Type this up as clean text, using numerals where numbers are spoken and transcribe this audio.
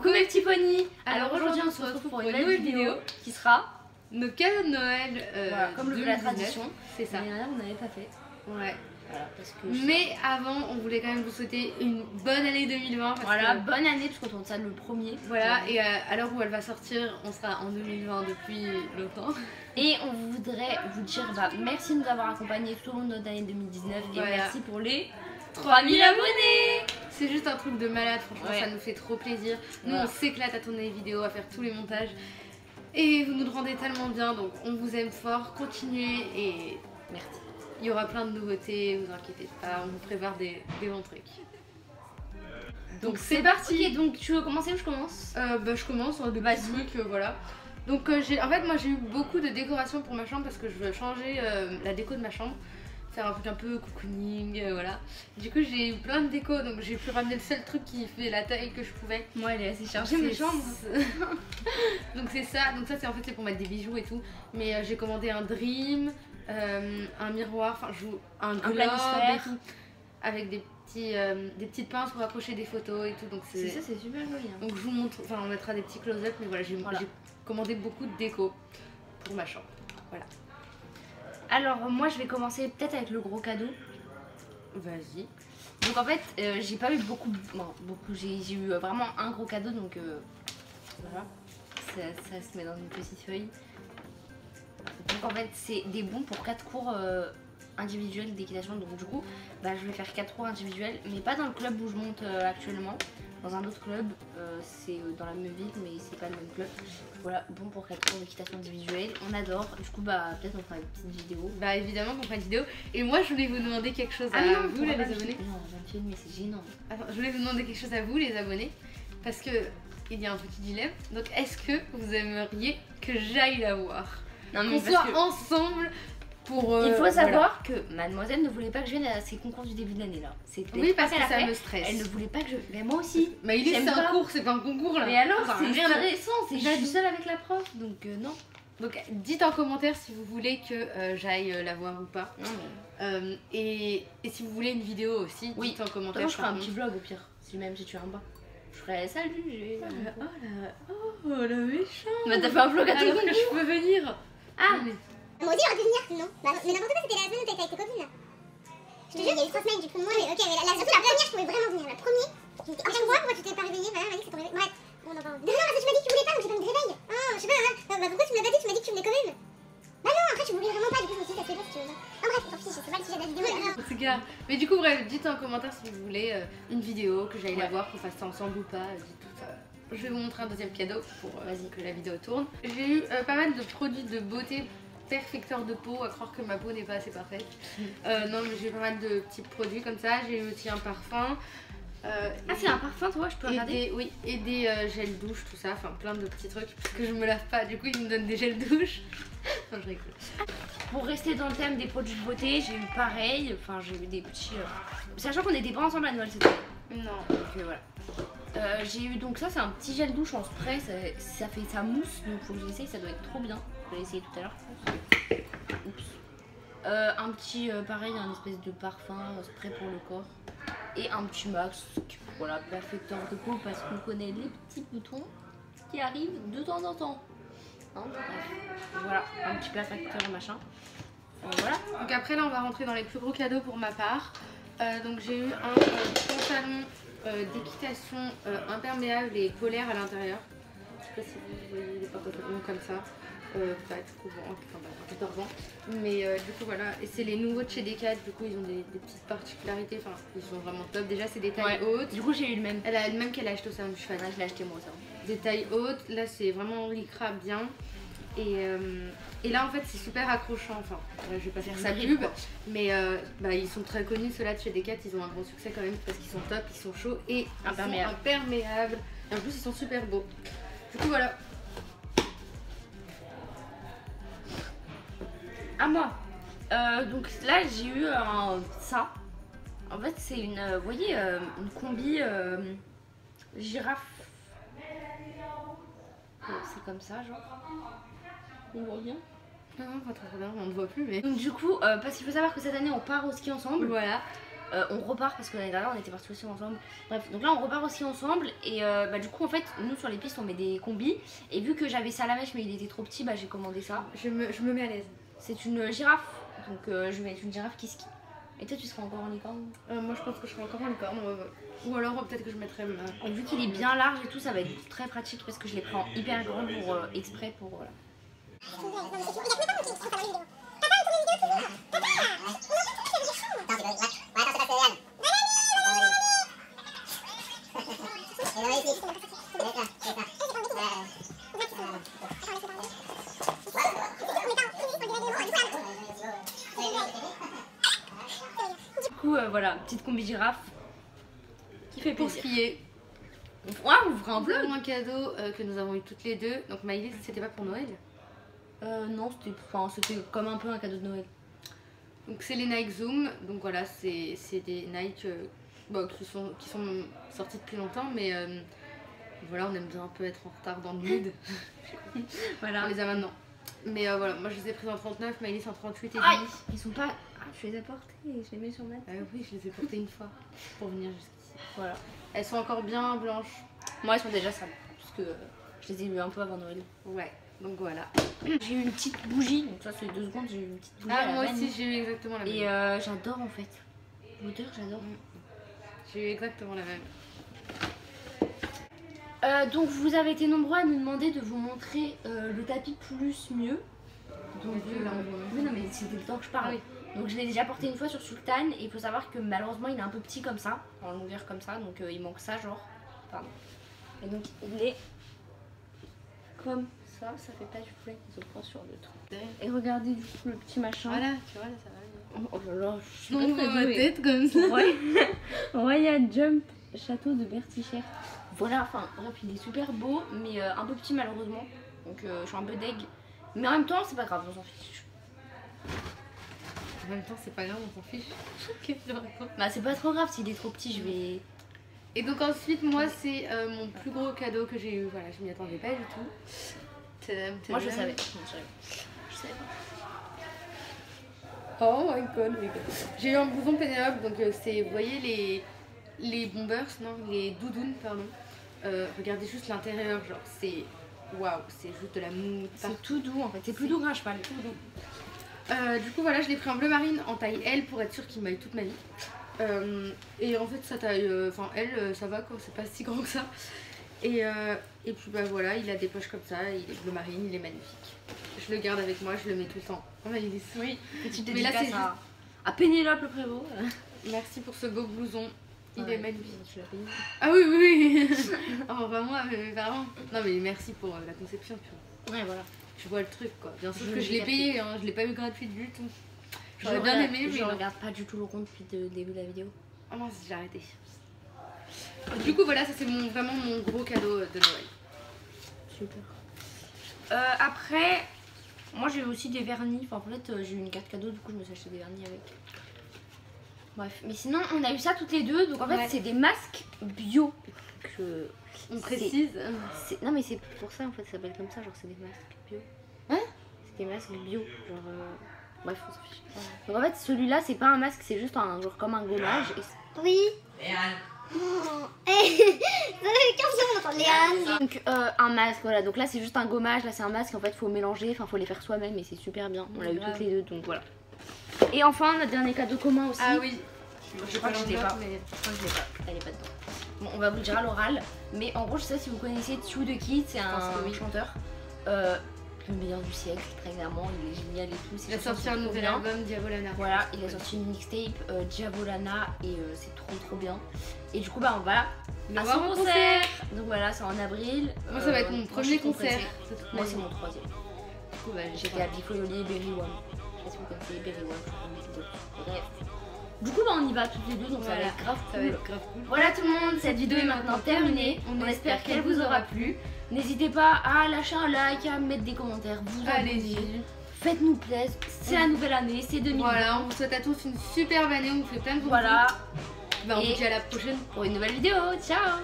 Coucou mes petits ponis. Alors aujourd'hui on se retrouve pour une nouvelle vidéo qui sera nos cadeaux de Noël voilà, comme le veut la tradition. C'est ça. L'année dernière on n'avait pas fait. Ouais. Voilà, parce que mais avant on voulait quand même vous souhaiter une bonne année 2020. Parce voilà, que... bonne année parce qu'on tourne ça le premier. Voilà, et à l'heure où elle va sortir, on sera en 2020 depuis longtemps. Et on voudrait vous dire merci de nous avoir accompagnés tout au long de notre année 2019 voilà. Et merci pour les 3000 abonnés. C'est juste un truc de malade, franchement ouais. Ça nous fait trop plaisir. Nous on s'éclate à tourner les vidéos, à faire tous les montages. Et vous nous le rendez tellement bien, donc on vous aime fort, continuez et merci. Il y aura plein de nouveautés, vous inquiétez pas, on vous prépare des bons trucs. Donc c'est parti. Ok, donc tu veux commencer ou je commence? Je commence, des petits trucs, voilà. Donc en fait moi j'ai eu beaucoup de décorations pour ma chambre parce que je veux changer la déco de ma chambre. Faire un truc un peu cocooning, voilà. Du coup j'ai eu plein de déco, donc j'ai pu ramener le seul truc qui fait la taille que je pouvais. Moi elle est assez chargée ma chambre. Donc c'est ça, donc ça c'est en fait c'est pour mettre des bijoux et tout. Mais j'ai commandé un dream, un miroir, enfin un globe et tout. Avec des petites pinces pour accrocher des photos et tout. Donc c'est ça, c'est super joli. Hein. Donc je vous montre, enfin on mettra des petits close-up, mais voilà, j'ai commandé beaucoup de déco pour ma chambre. Voilà. Alors moi je vais commencer peut-être avec le gros cadeau. Vas-y. Donc en fait j'ai pas eu beaucoup, j'ai eu vraiment un gros cadeau donc voilà. Ça se met dans une petite feuille. Donc en fait c'est des bons pour 4 cours individuels d'équitation. Donc du coup je vais faire 4 cours individuels, mais pas dans le club où je monte actuellement. Dans un autre club, c'est dans la même ville mais c'est pas le même club. Voilà, bon pour 4 cours d'équitation individuelle, on adore. Du coup peut-être on fera une petite vidéo. Évidemment qu'on fera une vidéo. Et moi je voulais vous demander quelque chose à vous les abonnés. Non, j'ai filmé, c'est gênant. Attends, je voulais vous demander quelque chose à vous les abonnés. Parce que il y a un petit dilemme. Donc est-ce que vous aimeriez que j'aille la voir? Qu'on soit ensemble. Il faut savoir que mademoiselle ne voulait pas que je vienne à ces concours du début de l'année là. Oui, parce que ça me stresse. Elle ne voulait pas que je... Mais moi aussi. Mais c'est un cours, c'est pas un concours là. Mais alors c'est stressant, je suis seule avec la prof, donc non. Donc dites en commentaire si vous voulez que j'aille la voir ou pas. Et si vous voulez une vidéo aussi, dites en commentaire. Je ferai un petit vlog au pire, même si tu es en bas. Je ferai salut, j'ai... Oh la méchante. Mais t'as fait un vlog à tout alors que je peux venir. Moi aussi j'aurais pu venir, non. Mais n'importe quoi, c'était la semaine où t'étais avec tes copines là. Je te jure, il y a eu 3 semaines du coup de moi, mais ok, mais surtout la première, je pouvais vraiment venir. La première, je me dis, ah, je vois pourquoi tu t'es pas réveillée, voilà, elle m'a dit que ça t'aurait réveillée. Bref, bon, non, parce que tu m'as dit que tu voulais pas, donc j'ai pas mis de réveil. Ah, je sais pas, pourquoi tu me l'as pas dit, tu m'as dit que tu venais quand même. Bah non, après tu voulais vraiment pas, du coup je me suis dit, ça se fait pas si tu veux. Non, bref, tant pis, c'est pas le sujet de la vidéo là. Mais du coup, bref, dites en commentaire si vous voulez une vidéo, que j'aille la voir, qu'on fasse ça ensemble ou pas, dites tout ça. Je vais vous montrer un deuxième cadeau pour que la vidéo tourne. J'ai eu pas mal de produits de beauté. Perfecteur de peau, à croire que ma peau n'est pas assez parfaite. Non mais j'ai eu pas mal de petits produits comme ça. J'ai eu aussi un parfum. C'est un parfum toi, je peux regarder. Oui, et des gels douche, tout ça, enfin plein de petits trucs parce que je me lave pas, du coup ils me donnent des gels douche. Non, je rigole. Pour rester dans le thème des produits de beauté, j'ai eu pareil, enfin j'ai eu des petits... Sachant qu'on n'était pas ensemble à Noël cette année. Non. Donc voilà. J'ai eu donc ça, c'est un petit gel douche en spray, ça fait sa mousse, donc faut que je l'essaye, ça doit être trop bien. Je vais essayer tout à l'heure. Oups. Un petit, pareil, un espèce de parfum spray pour le corps. Et un petit masque, voilà, perfecteur de peau parce qu'on connaît les petits boutons qui arrivent de temps en temps. Hein, bref. Voilà, un petit perfecteur machin. Voilà. Donc après là on va rentrer dans les plus gros cadeaux pour ma part. Donc j'ai eu un pantalon d'équitation imperméable et polaire à l'intérieur. Je sais pas si vous voyez les pantalons comme ça. Pas trop grand, enfin 14 ans. Mais du coup voilà, et c'est les nouveaux de chez Decathlon, du coup ils ont des petites particularités, enfin ils sont vraiment top. Déjà c'est des tailles hautes. Du coup j'ai eu le même. Elle a le même qu'elle a acheté au salon du cheval. Je l'ai acheté moi ça. Des tailles hautes, là c'est vraiment lycra bien. Et là en fait c'est super accrochant, enfin je vais pas faire sa pub, mais ils sont très connus ceux-là de chez Decathlon, ils ont un gros succès quand même parce qu'ils sont top, ils sont chauds et imperméables. Et en plus ils sont super beaux. Du coup voilà. À moi. Donc là j'ai eu ça. En fait c'est une, vous voyez, une combi girafe. C'est comme ça genre. On voit bien. Non, pas trop bien, on ne voit plus mais... Donc du coup, parce qu'il faut savoir que cette année on part au ski ensemble. Voilà. On repart parce que l'année dernière on était partis aussi ensemble. Bref, donc là on repart aussi ensemble. Et bah, du coup en fait nous sur les pistes on met des combis. Et vu que j'avais ça à la mèche mais il était trop petit, bah j'ai commandé ça. Je me mets à l'aise. C'est une girafe. Donc je vais mettre une girafe qui skie. Et toi tu seras encore en licorne? Moi je pense que je serai encore en licorne. Ou alors peut-être que je mettrai Et vu qu'il est bien large et tout, ça va être très pratique parce que je l'ai pris en hyper grand pour exprès pour voilà. Du coup voilà, petite combi girafe qui fait pour plaisir. skier. Ouais, on fera un vlog. Un cadeau que nous avons eu toutes les deux. Donc Maïlis, c'était pas pour Noël? Non, c'était comme un peu un cadeau de Noël. Donc c'est les Nike Zoom. Donc voilà, c'est des Nike qui sont sortis depuis longtemps, mais voilà, on aime bien un peu être en retard dans le mood. Voilà, on les a maintenant. Mais voilà, moi je les ai prises en 39, Maïlis en 38 et demi. Ils sont pas. Ah, je les ai portés, je les mets sur ma tête. Oui, je les ai portées une fois pour venir jusqu'ici. Voilà. Elles sont encore bien blanches. Moi, elles sont déjà sales parce que je les ai eues un peu avant Noël. Ouais, donc voilà. J'ai eu une petite bougie, donc ça c'est 2 secondes, j'ai eu une petite bougie. Moi aussi j'ai eu exactement la même. Et j'adore en fait. L'odeur, j'adore. J'ai eu exactement la même. Donc vous avez été nombreux à nous demander de vous montrer le tapis plus mieux. Donc oui, non mais c'était le temps que je parle. Oui. Donc je l'ai déjà porté une fois sur Sultan et il faut savoir que malheureusement il est un peu petit comme ça, en longueur comme ça, donc il manque ça genre. Pardon. Et donc il est comme ça fait pas du play, ils prend sur le truc. Et regardez du coup le petit machin. Voilà, tu vois là ça va mieux. Oh là là, je suis Non, pas très ma douée. tête comme ça. Ouais. Royal Jump Château de Bertichère. Voilà, enfin bref il est super beau mais un peu petit malheureusement. Donc je suis un peu deg. Mais en même temps c'est pas grave, on s'en fiche. En même temps c'est pas grave, on s'en fiche. Qu'est-ce que je raconte? Bah c'est pas trop grave, s'il est trop petit je vais... Et donc ensuite moi c'est mon plus gros cadeau que j'ai eu. Voilà, je m'y attendais pas du tout. Tadam, tadam. Moi je savais. Je savais pas. Oh my god, j'ai eu un blouson Pénélope, donc c'est, vous voyez les bombers, non, les doudounes, pardon. Regardez juste l'intérieur, genre c'est, waouh, c'est juste de la mousse. C'est tout doux en fait, c'est plus doux qu'un cheval. Tout doux. Du coup voilà, je l'ai pris en bleu marine en taille L pour être sûre qu'il m'aille toute ma vie. Et en fait sa taille, enfin L, ça va quoi, c'est pas si grand que ça. Et puis bah voilà, il a des poches comme ça, il est bleu marine, il est magnifique. Je le garde avec moi, je le mets tout le temps. Oh, il est oui, petite mais là, dédicace à Pénélope le Prévost. Merci pour ce beau blouson, il est magnifique. Tu l'as payé? Ah oui, oui, oui. Oh, pas moi, mais vraiment. Non, mais merci pour la conception. Tu vois. Ouais, voilà. Je vois le truc quoi. Bien sûr Je que je l'ai payé, hein, je l'ai pas eu gratuit du tout. J'aurais bien aimé, mais je non. regarde pas du tout le compte depuis le début de la vidéo. Oh mince, j'ai arrêté. Du coup, voilà, ça c'est vraiment mon gros cadeau de Noël. Super. Après, moi j'ai eu aussi des vernis. Enfin, en fait, j'ai eu une carte cadeau, du coup, je me suis acheté des vernis avec. Bref, mais sinon, on a eu ça toutes les deux. Donc, en fait, c'est des masques bio. Que on précise. Non, mais c'est pour ça, en fait, ça s'appelle comme ça. Genre, c'est des masques bio. Hein? C'est des masques bio. Genre. Bref, on s'en fiche. Donc, en fait, celui-là, c'est pas un masque, c'est juste un genre comme un gommage. Oui. Donc un masque, voilà, donc là c'est juste un gommage, là c'est un masque, en fait faut mélanger, enfin faut les faire soi-même et c'est super bien, on l'a eu toutes les deux, donc voilà. Et enfin notre dernier cadeau commun aussi. Ah oui. Je crois que je l'ai pas, elle est pas dedans. Bon, on va vous le dire à l'oral, mais en gros je sais pas si vous connaissez Tue the Kid, c'est un chanteur. Le meilleur du siècle, très clairement, il est génial et tout. Il a sorti un nouvel album, Diabolana. Voilà, il a sorti une mixtape, Diabolana, et c'est trop bien. Et du coup, bah on va à son concert. Donc voilà, c'est en avril. Moi, ça va être mon premier concert. Moi, c'est mon troisième. Du coup, bah, j'étais à Bifoyoli et Berry One. Je sais pas si vous connaissez Berry One. Bref. Du coup, bah on y va toutes les deux, donc ça va être grave cool. Voilà tout le monde, cette vidéo est maintenant terminée. On espère qu'elle vous aura plu. N'hésitez pas à lâcher un like, à mettre des commentaires, vous abonner. Faites-nous plaisir, c'est la nouvelle année, c'est 2020. Voilà, on vous souhaite à tous une superbe année, on vous fait plein de gros Voilà. Bah, on vous dit à la prochaine pour une nouvelle vidéo. Ciao.